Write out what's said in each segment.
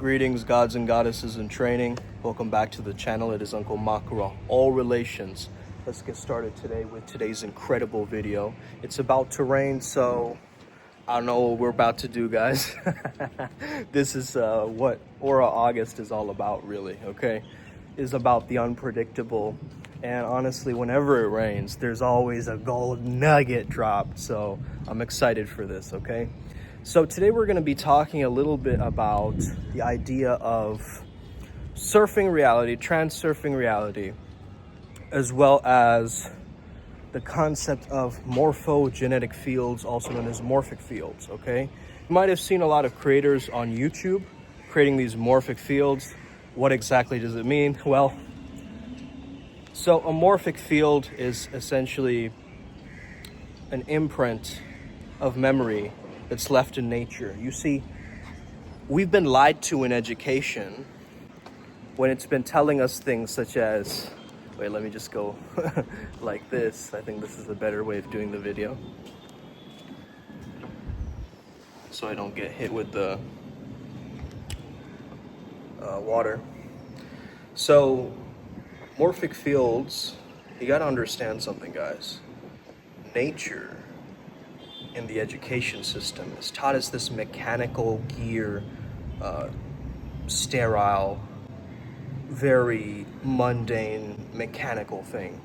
Greetings, gods and goddesses in training. Welcome back to the channel. It is Uncle Makara, all relations. Let's get started today with today's incredible video. It's about to rain, so I don't know what we're about to do, guys. This is what Aura August is all about, really, okay? It's about the unpredictable. And honestly, whenever it rains, there's always a gold nugget dropped. So I'm excited for this, okay? So today we're going to be talking a little bit about the idea of surfing reality, transurfing reality, as well as the concept of morphogenetic fields, also known as morphic fields, okay? You might have seen a lot of creators on YouTube creating these morphic fields. What exactly does it mean? Well, so a morphic field is essentially an imprint of memory that's left in nature. You see, we've been lied to in education when it's been telling us things such as, wait, let me just go like this. I think this is a better way of doing the video, so I don't get hit with the water. So morphic fields, you gotta understand something, guys. Nature in the education system is taught as this mechanical gear, sterile, very mundane, mechanical thing,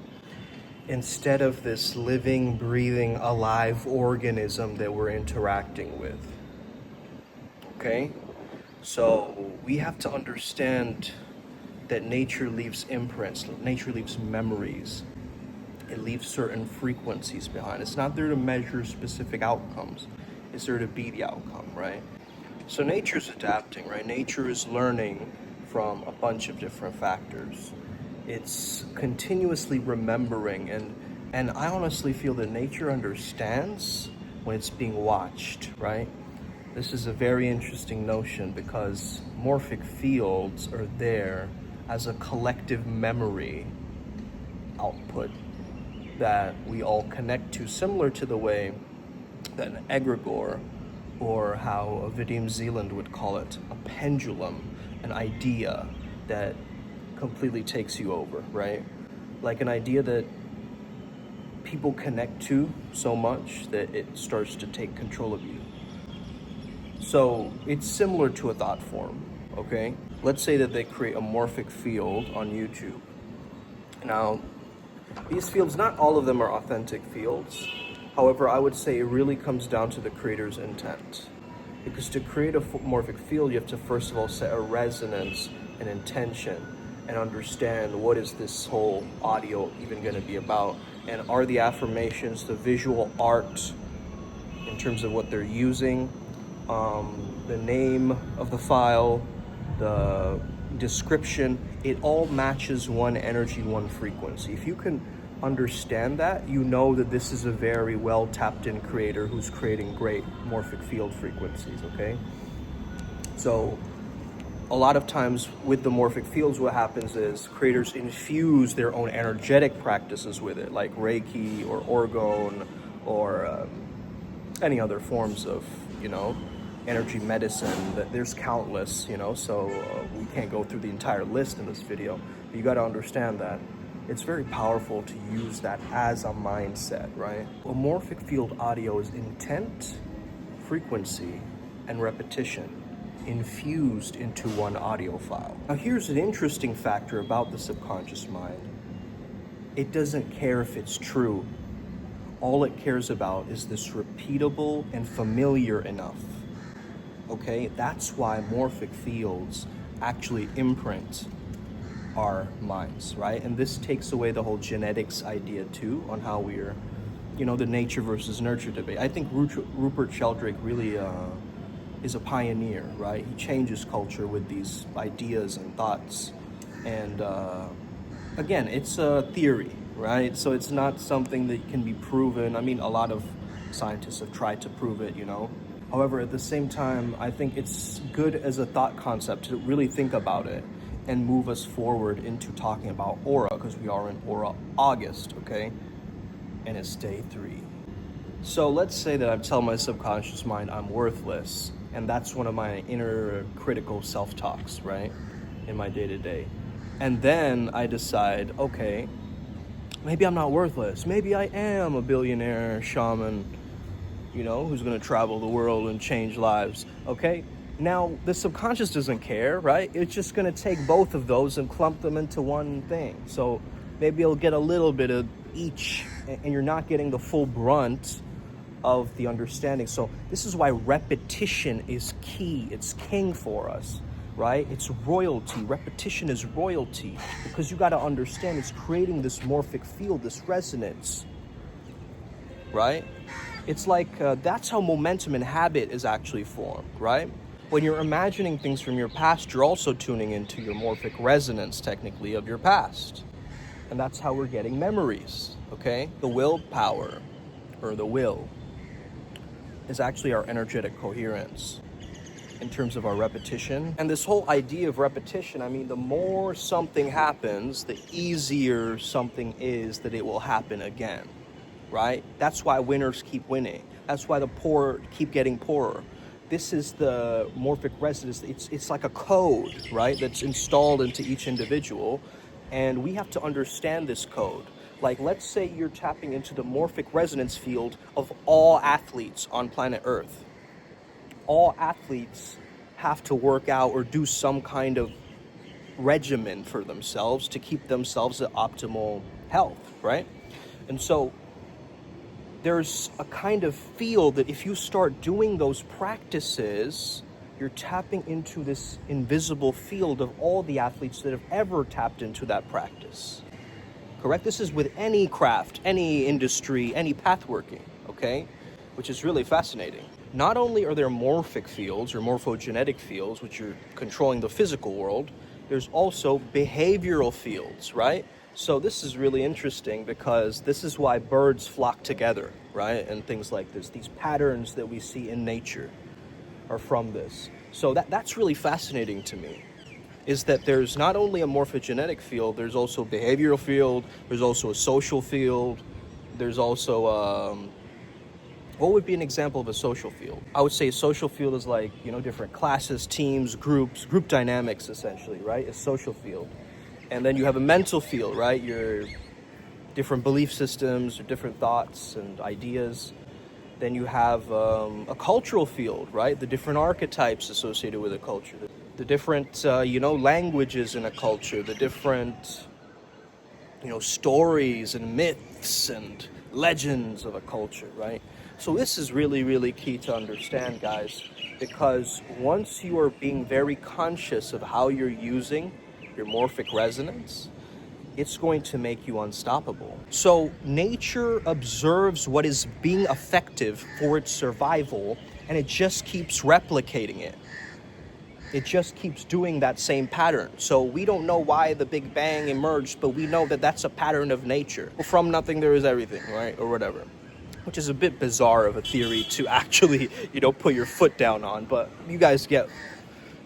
instead of this living, breathing, alive organism that we're interacting with. Okay? So we have to understand that nature leaves imprints, nature leaves memories. It leaves certain frequencies behind. It's not there to measure specific outcomes. It's there to be the outcome, right? So nature's adapting, right? Nature is learning from a bunch of different factors. It's continuously remembering, and I honestly feel that nature understands when it's being watched, right? This is a very interesting notion because morphic fields are there as a collective memory output that we all connect to, similar to the way that an egregore, or how Vadim Zeeland would call it, a pendulum, an idea that completely takes you over, right? Like an idea that people connect to so much that it starts to take control of you. So it's similar to a thought form, okay? Let's say that they create a morphic field on YouTube. Now, these fields, not all of them are authentic fields. However, I would say it really comes down to the creator's intent. Because to create a morphic field, you have to first of all set a resonance, an intention, and understand what is this whole audio even going to be about. And are the affirmations, the visual art, in terms of what they're using, the name of the file, the description, it all matches one energy, one frequency. If you can understand that, you know that this is a very well tapped in creator who's creating great morphic field frequencies, okay? So a lot of times with the morphic fields, what happens is creators infuse their own energetic practices with it, like Reiki or Orgone or any other forms of, energy medicine. There's countless, so we can't go through the entire list in this video. But you got to understand that it's very powerful to use that as a mindset, right? A morphic field audio is intent, frequency, and repetition infused into one audio file. Now here's an interesting factor about the subconscious mind. It doesn't care if it's true. All it cares about is this repeatable and familiar enough. Okay, that's why morphic fields actually imprint our minds, right? And this takes away the whole genetics idea too, on how we're, the nature versus nurture debate. I think Rupert Sheldrake really is a pioneer, right? He changes culture with these ideas and thoughts. And again, it's a theory, right? So it's not something that can be proven. I mean, a lot of scientists have tried to prove it, However, at the same time, I think it's good as a thought concept to really think about it and move us forward into talking about aura, because we are in Aura August, okay? And it's day 3. So let's say that I'm telling my subconscious mind I'm worthless And that's one of my inner critical self-talks, right? In my day-to-day. And then I decide, okay, maybe I'm not worthless. Maybe I am a billionaire shaman, who's going to travel the world and change lives, okay? Now, the subconscious doesn't care, right? It's just going to take both of those and clump them into one thing. So maybe you'll get a little bit of each, and you're not getting the full brunt of the understanding. So this is why repetition is key. It's king for us, right? It's royalty. Repetition is royalty, because you got to understand it's creating this morphic field, this resonance, right? It's like that's how momentum and habit is actually formed, right? When you're imagining things from your past, you're also tuning into your morphic resonance, technically, of your past. And that's how we're getting memories, okay? The willpower, or the will, is actually our energetic coherence in terms of our repetition. And this whole idea of repetition, I mean, the more something happens, the easier something is that it will happen again, right? That's why winners keep winning. That's why the poor keep getting poorer. This is the morphic resonance. It's like a code, right, that's installed into each individual. And we have to understand this code. Like, let's say you're tapping into the morphic resonance field of all athletes on planet Earth. All athletes have to work out or do some kind of regimen for themselves to keep themselves at optimal health, right? And so there's a kind of field that if you start doing those practices, you're tapping into this invisible field of all the athletes that have ever tapped into that practice. Correct? This is with any craft, any industry, any path working, okay? Which is really fascinating. Not only are there morphic fields or morphogenetic fields, which are controlling the physical world, there's also behavioral fields, right? So this is really interesting, because this is why birds flock together, right? And things like this. These patterns that we see in nature are from this. So that's really fascinating to me, is that there's not only a morphogenetic field, there's also a behavioral field, there's also a social field, there's also, what would be an example of a social field? I would say a social field is like, different classes, teams, groups, group dynamics, essentially, right? A social field. And then you have a mental field, right? Your different belief systems, or different thoughts and ideas. Then you have a cultural field, right? The different archetypes associated with a culture. The different, languages in a culture, the different, stories and myths and legends of a culture, right? So this is really, really key to understand, guys, because once you are being very conscious of how you're using your morphic resonance, it's going to make you unstoppable. So nature observes what is being effective for its survival, and it just keeps replicating it. It just keeps doing that same pattern. So we don't know why the Big Bang emerged, but we know that that's a pattern of nature. From nothing there is everything, right? Or whatever. Which is a bit bizarre of a theory to actually, put your foot down on. But you guys get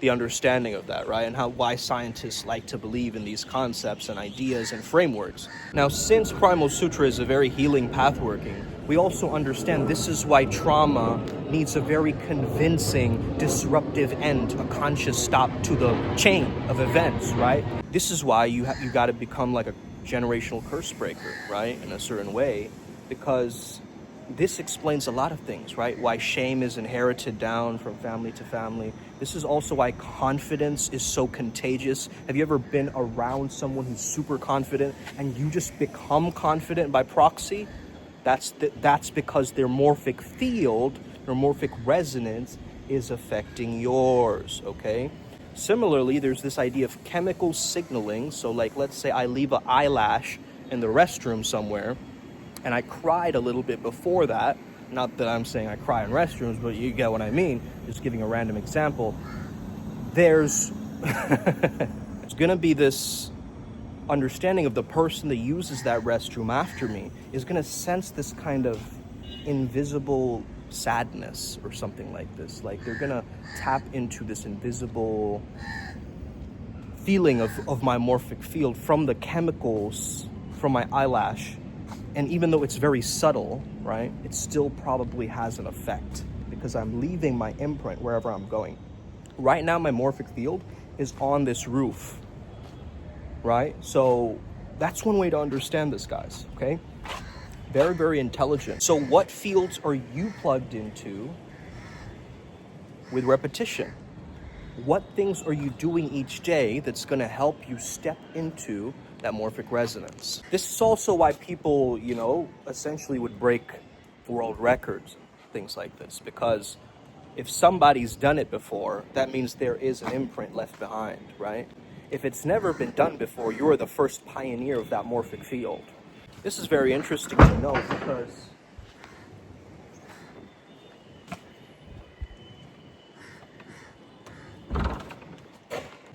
the understanding of that, right? And why scientists like to believe in these concepts and ideas and frameworks. Now, since Primal Sutra is a very healing path working, we also understand this is why trauma needs a very convincing, disruptive end, a conscious stop to the chain of events, right? This is why you got to become like a generational curse breaker, right? In a certain way, because this explains a lot of things, right? Why shame is inherited down from family to family. This is also why confidence is so contagious. Have you ever been around someone who's super confident and you just become confident by proxy? That's because their morphic field, their morphic resonance is affecting yours, okay? Similarly, there's this idea of chemical signaling. So like, let's say I leave an eyelash in the restroom somewhere, and I cried a little bit before that. Not that I'm saying I cry in restrooms, but you get what I mean. Just giving a random example. There's going to be this understanding of the person that uses that restroom after me is going to sense this kind of invisible sadness or something like this. Like they're going to tap into this invisible feeling of my morphic field from the chemicals from my eyelash. And even though it's very subtle, right, it still probably has an effect because I'm leaving my imprint wherever I'm going. Right now, my morphic field is on this roof, right? So that's one way to understand this, guys, okay? Very, very intelligent. So what fields are you plugged into with repetition? What things are you doing each day that's going to help you step into that morphic resonance? This is also why people, you know, essentially would break world records, things like this, because if somebody's done it before, that means there is an imprint left behind, right? If it's never been done before, you're the first pioneer of that morphic field. This is very interesting to know because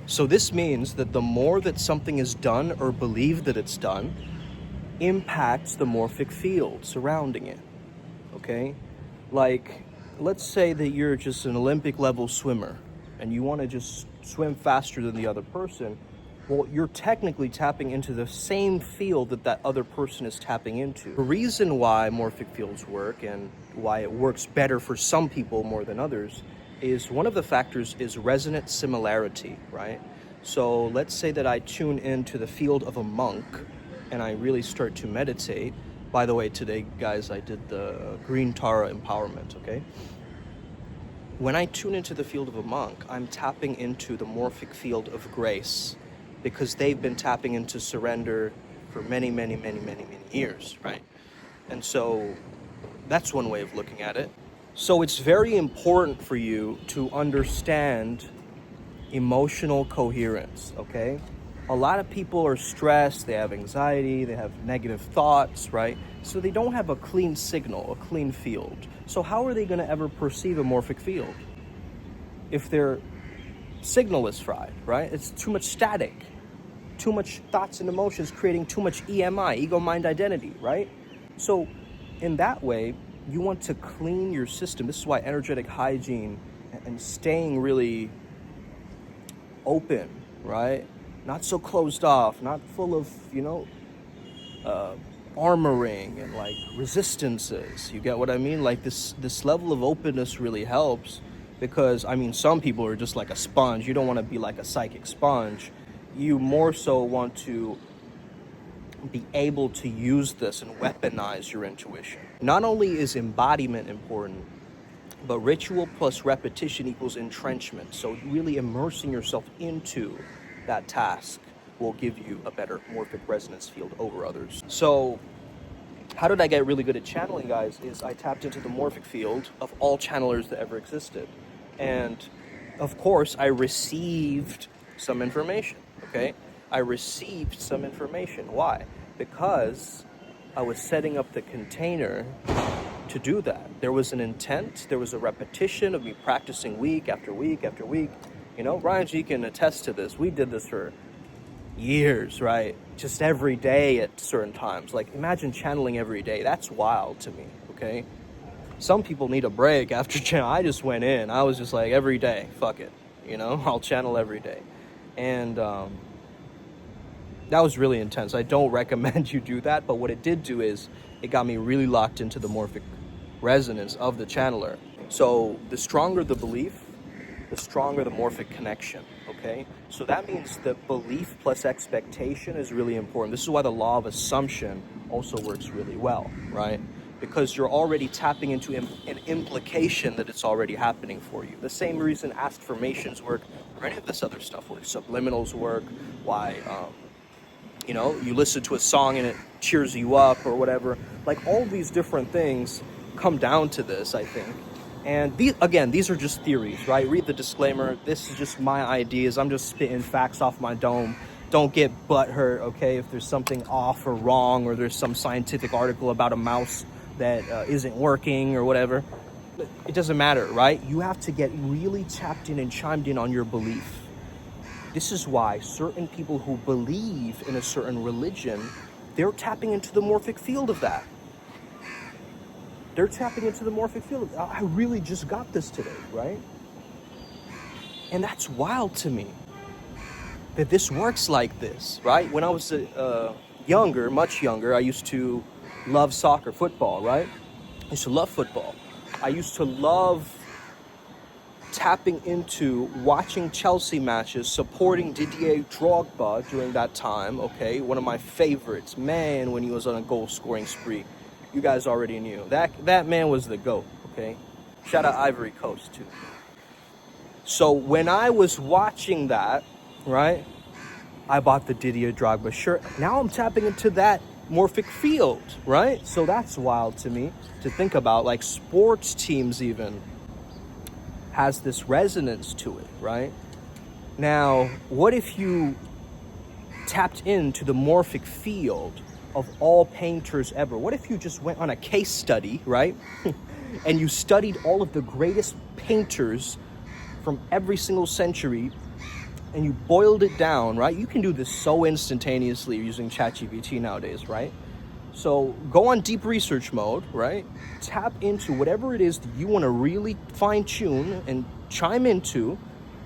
so this means that the more that something is done or believed that it's done impacts the morphic field surrounding it, okay? Like, let's say that you're just an Olympic level swimmer and you want to just swim faster than the other person. Well, you're technically tapping into the same field that that other person is tapping into. The reason why morphic fields work and why it works better for some people more than others is one of the factors is resonant similarity, right? So let's say that I tune into the field of a monk and I really start to meditate. By the way, today, guys, I did the Green Tara empowerment, okay? When I tune into the field of a monk, I'm tapping into the morphic field of grace because they've been tapping into surrender for many, many, many, many, many years, right? And so that's one way of looking at it. So it's very important for you to understand emotional coherence, okay? A lot of people are stressed, they have anxiety, they have negative thoughts, right? So they don't have a clean signal, a clean field. So how are they going to ever perceive a morphic field if their signal is fried, right? It's too much static, too much thoughts and emotions creating too much EMI, ego, mind, identity, right? So in that way, you want to clean your system. This is why energetic hygiene and staying really open, right? Not so closed off, not full of, you know, armoring and like resistances. You get what I mean? Like this level of openness really helps because, I mean, some people are just like a sponge. You don't want to be like a psychic sponge. You more so want to be able to use this and weaponize your intuition. Not only is embodiment important, but ritual plus repetition equals entrenchment. So really immersing yourself into that task will give you a better morphic resonance field over others. So how did I get really good at channeling, guys? Is I tapped into the morphic field of all channelers that ever existed. And of course, I received some information, okay? I received some information. Why? Because I was setting up the container to do that. There was an intent, there was a repetition of me practicing week after week after week. You know, Ryan G can attest to this. We did this for years, right? Just every day at certain times. Like, imagine channeling every day. That's wild to me, okay? Some people need a break after channel. I just went in. I was just like, every day, fuck it. You know, I'll channel every day. And that was really intense. I don't recommend you do that, but what it did do is it got me really locked into the morphic resonance of the channeler. So the stronger the belief, the stronger the morphic connection, okay? So that means that belief plus expectation is really important. This is why the law of assumption also works really well, right? Because you're already tapping into an implication that it's already happening for you. The same reason affirmations work, or any of this other stuff works. Subliminals work, why, you know, you listen to a song and it cheers you up or whatever. Like, all these different things come down to this, I think. And these are just theories, right? Read the disclaimer. This is just my ideas. I'm just spitting facts off my dome. Don't get butthurt, okay, if there's something off or wrong, or there's some scientific article about a mouse that isn't working or whatever. It doesn't matter, right? You have to get really tapped in and chimed in on your belief. This is why certain people who believe in a certain religion, they're tapping into the morphic field of that. They're tapping into the morphic field. I really just got this today, right? And that's wild to me, that this works like this, right? When I was much younger, I used to love soccer, football, right? I used to love football. I used to love tapping into watching Chelsea matches, supporting Didier Drogba during that time, okay? One of my favorites, man, when he was on a goal-scoring spree. You guys already knew. That man was the GOAT, okay? Shout out Ivory Coast, too. So when I was watching that, right, I bought the Didier Drogba shirt. Now I'm tapping into that Morphic field, right? So that's wild to me to think about. Like, sports teams even has this resonance to it, right? Now, what if you tapped into the Morphic field of all painters ever? What if you just went on a case study, right? And you studied all of the greatest painters from every single century, and you boiled it down, right? You can do this so instantaneously using ChatGPT nowadays, right? So go on deep research mode, right? Tap into whatever it is that you want to really fine tune and chime into,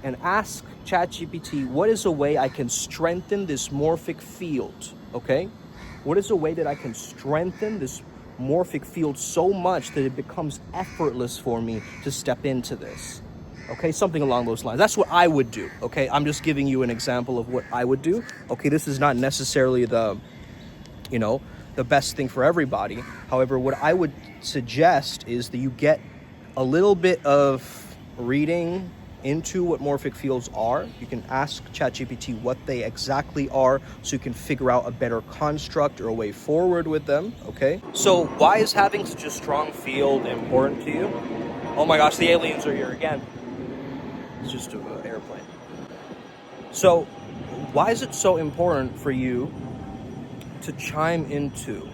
and ask ChatGPT, what is a way I can strengthen this Morphic field, okay? What is a way that I can strengthen this Morphic field so much that it becomes effortless for me to step into this? Okay, something along those lines. That's what I would do, okay? I'm just giving you an example of what I would do. Okay, this is not necessarily the best thing for everybody. However, what I would suggest is that you get a little bit of reading into what Morphic fields are. You can ask ChatGPT what they exactly are so you can figure out a better construct or a way forward with them, okay? So why is having such a strong field important to you? Oh my gosh, the aliens are here again. It's just an airplane. So why is it so important for you to chime into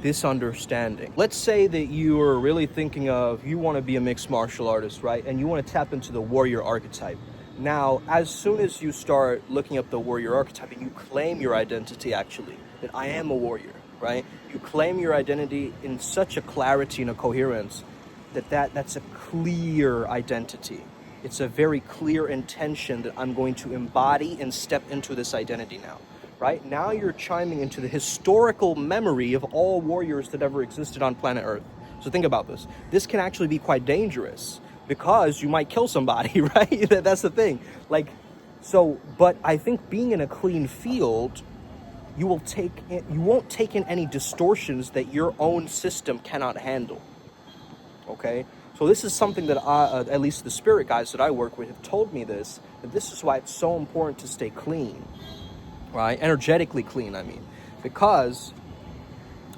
this understanding? Let's say that you are really thinking of, you want to be a mixed martial artist, right? And you want to tap into the warrior archetype. Now, as soon as you start looking up the warrior archetype and you claim your identity, actually, that I am a warrior, right? You claim your identity in such a clarity and a coherence that's a clear identity. It's a very clear intention that I'm going to embody and step into this identity now. Right? Now you're chiming into the historical memory of all warriors that ever existed on planet Earth. So think about this. This can actually be quite dangerous because you might kill somebody, right? That's the thing. But I think being in a clean field, you won't take in any distortions that your own system cannot handle. Okay? So this is something that at least the spirit guides that I work with have told me that this is why it's so important to stay clean. Right? Energetically clean, I mean. Because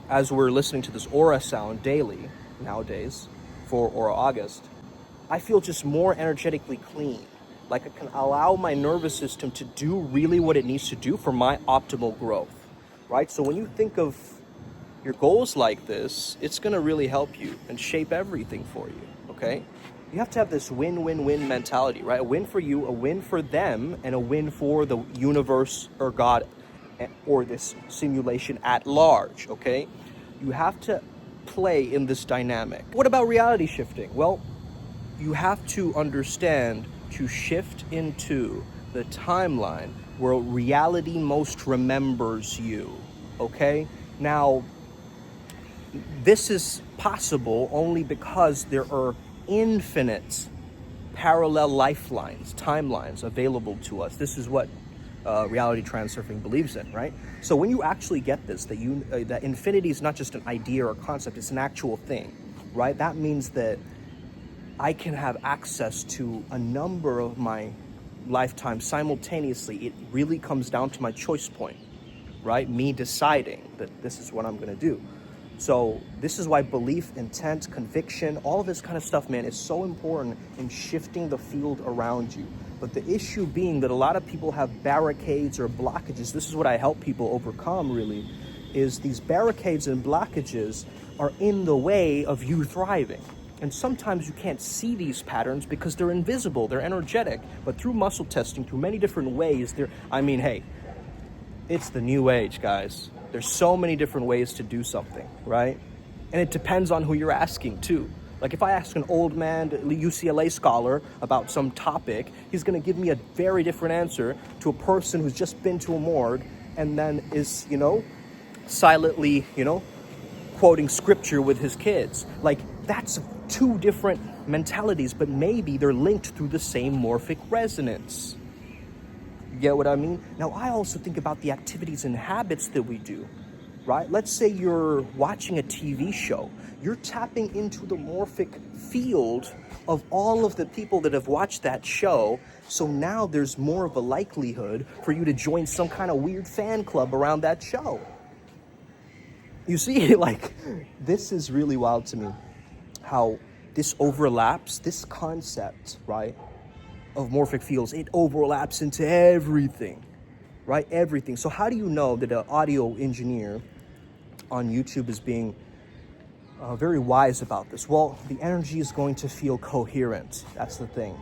as we're listening to this aura sound daily nowadays for Aura August, I feel just more energetically clean. Like I can allow my nervous system to do really what it needs to do for my optimal growth. Right? So when you think of your goals like this, it's going to really help you and shape everything for you. Okay? You have to have this win-win-win mentality, right? A win for you, a win for them, and a win for the universe or God or this simulation at large, okay? You have to play in this dynamic. What about reality shifting? Well, you have to understand to shift into the timeline where reality most remembers you, okay? Now, this is possible only because there are infinite parallel lifelines, timelines available to us. This is what reality transurfing believes in, right? So when you actually get this, that infinity is not just an idea or a concept, it's an actual thing, right? That means that I can have access to a number of my lifetimes simultaneously. It really comes down to my choice point, right? Me deciding that this is what I'm going to do. So this is why belief, intent, conviction, all of this kind of stuff, man, is so important in shifting the field around you. But the issue being that a lot of people have barricades or blockages. This is what I help people overcome, really, is these barricades and blockages are in the way of you thriving. And sometimes you can't see these patterns because they're invisible, they're energetic. But through muscle testing, through many different ways, hey, it's the new age, guys. There's so many different ways to do something, right? And it depends on who you're asking, too. Like if I ask an old man, UCLA scholar, about some topic, he's going to give me a very different answer to a person who's just been to a morgue and then is, silently, quoting scripture with his kids. Like, that's two different mentalities, but maybe they're linked through the same morphic resonance. You get what I mean? Now, I also think about the activities and habits that we do, right? Let's say you're watching a TV show. You're tapping into the morphic field of all of the people that have watched that show. So now there's more of a likelihood for you to join some kind of weird fan club around that show. You see, like, this is really wild to me, how this overlaps, this concept, right, of morphic fields, it overlaps into everything, right? Everything. So how do you know that an audio engineer on YouTube is being very wise about this? Well, the energy is going to feel coherent. That's the thing.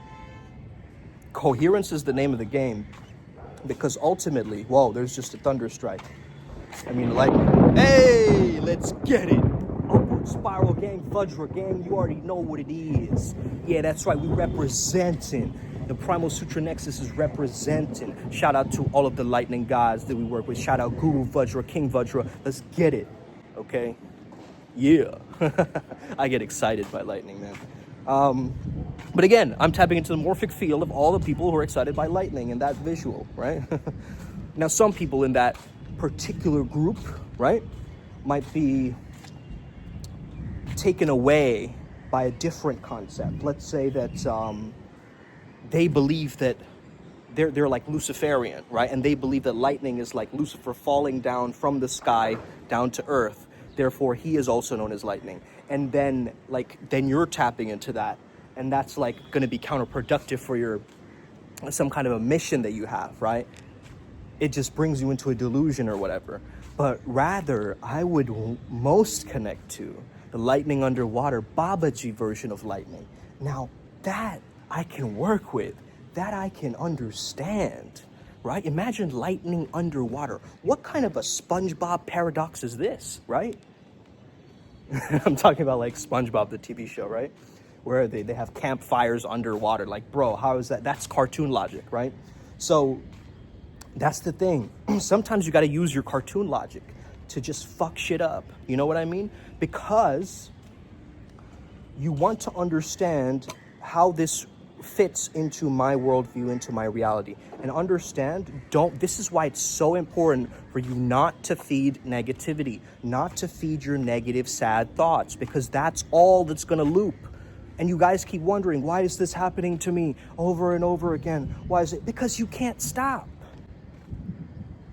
Coherence is the name of the game, because ultimately, whoa, there's just a thunder strike. I mean, like, hey, let's get it. Upward Spiral gang, Vajra gang, you already know what it is. Yeah, that's right, we representing. The Primal Sutra Nexus is representing. Shout out to all of the lightning gods that we work with. Shout out Guru Vajra, King Vajra. Let's get it, okay? Yeah. I get excited by lightning, man. But again, I'm tapping into the morphic field of all the people who are excited by lightning and that visual, right? Now, some people in that particular group, right, might be taken away by a different concept. Let's say that they believe that they're like Luciferian, right? And they believe that lightning is like Lucifer falling down from the sky down to earth. Therefore, he is also known as lightning. And then, then you're tapping into that, and that's like going to be counterproductive for your some kind of a mission that you have, right? It just brings you into a delusion or whatever. But rather, I would most connect to the lightning underwater Babaji version of lightning. Now, that I can work with, that I can understand, right? Imagine lightning underwater. What kind of a SpongeBob paradox is this, right? I'm talking about like SpongeBob, the TV show, right? Where they have campfires underwater. Like, bro, how is that? That's cartoon logic, right? So that's the thing. Sometimes you got to use your cartoon logic to just fuck shit up. You know what I mean? Because you want to understand how this fits into my worldview, into my reality. And understand, this is why it's so important for you not to feed negativity, not to feed your negative, sad thoughts, because that's all that's going to loop. And you guys keep wondering, why is this happening to me over and over again? Why is it? Because you can't stop.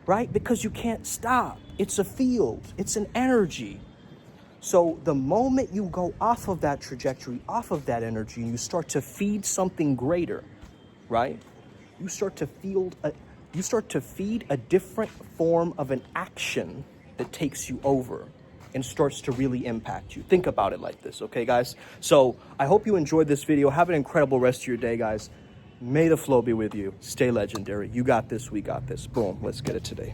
Right? Because you can't stop. It's a field. It's an energy. So the moment you go off of that trajectory, off of that energy, and you start to feed something greater, right? You start to feed a different form of an action that takes you over and starts to really impact you. Think about it like this, okay, guys? So I hope you enjoyed this video. Have an incredible rest of your day, guys. May the flow be with you. Stay legendary. You got this. We got this. Boom. Let's get it today.